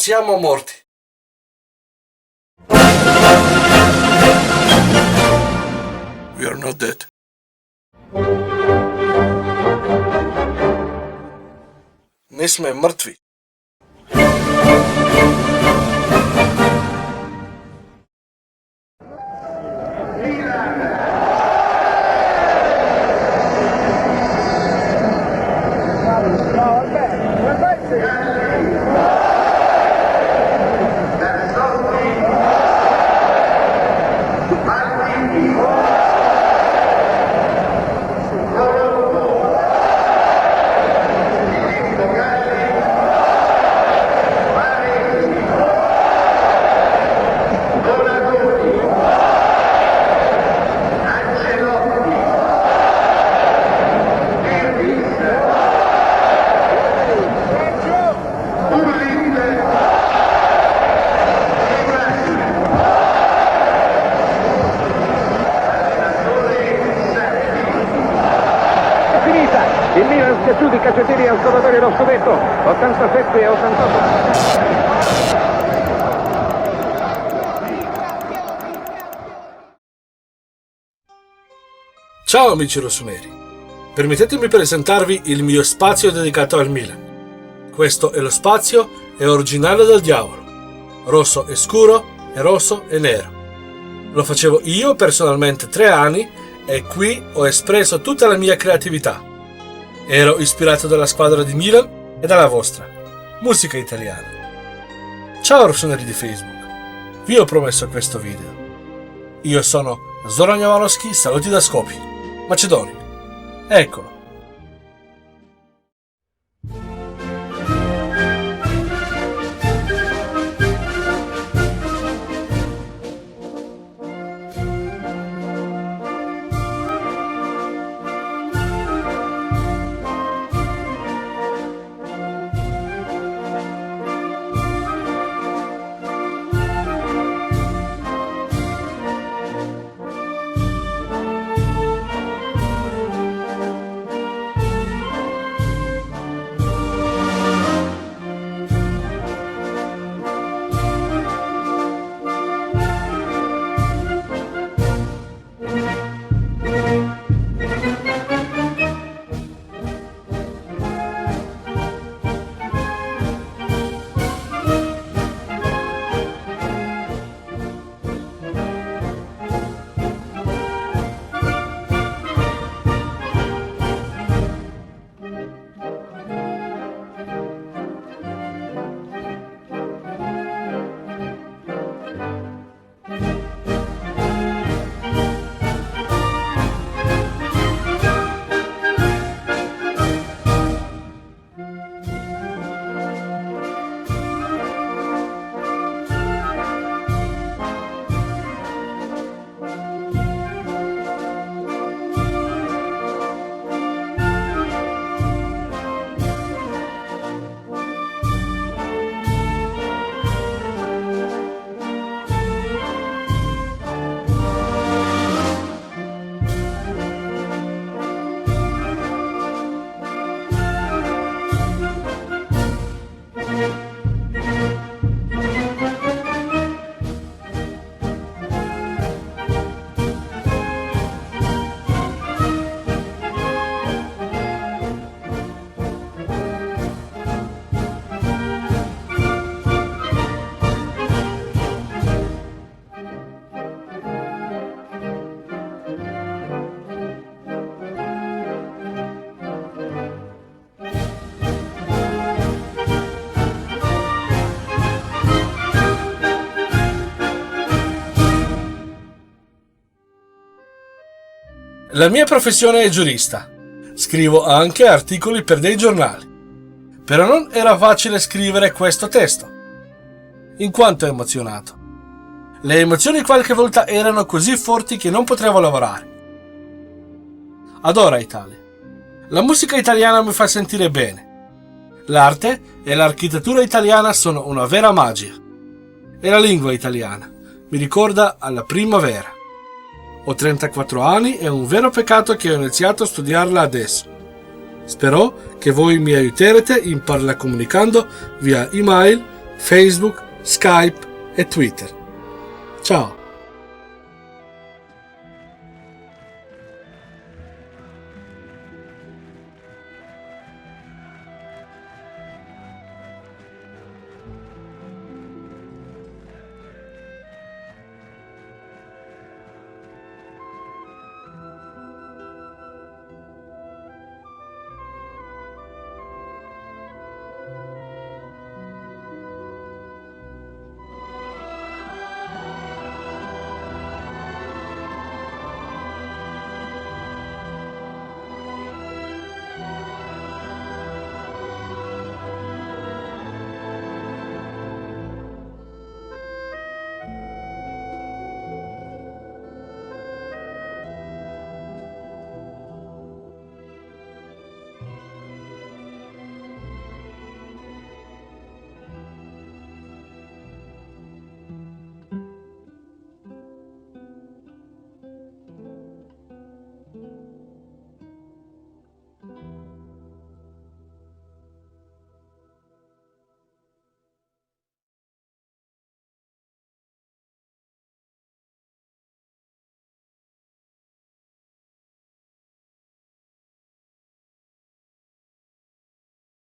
siamo morti. We are not dead. Nismo mrtvi. Il Milan schiacciuti i calciatori al salvatore lo scudetto 87-88. Ciao amici rossoneri, permettetemi presentarvi il mio spazio dedicato al Milan. Questo è lo spazio è originale del diavolo, rosso e scuro e rosso e nero. Lo facevo io personalmente 3 anni e qui ho espresso tutta la mia creatività. Ero ispirato dalla squadra di Milan e dalla vostra musica italiana. Ciao rossoneri di Facebook, vi ho promesso questo video. Io sono Zoran Javorowski, saluti da Skopje, Macedonia. Eccolo. La mia professione è giurista. Scrivo anche articoli per dei giornali. Però non era facile scrivere questo testo, in quanto emozionato. Le emozioni qualche volta erano così forti che non potevo lavorare. Adoro Italia. La musica italiana mi fa sentire bene. L'arte e l'architettura italiana sono una vera magia. E la lingua italiana mi ricorda alla primavera. Ho 34 anni e è un vero peccato che ho iniziato a studiarla adesso. Spero che voi mi aiuterete in parla comunicando via email Facebook, Skype e Twitter. Ciao!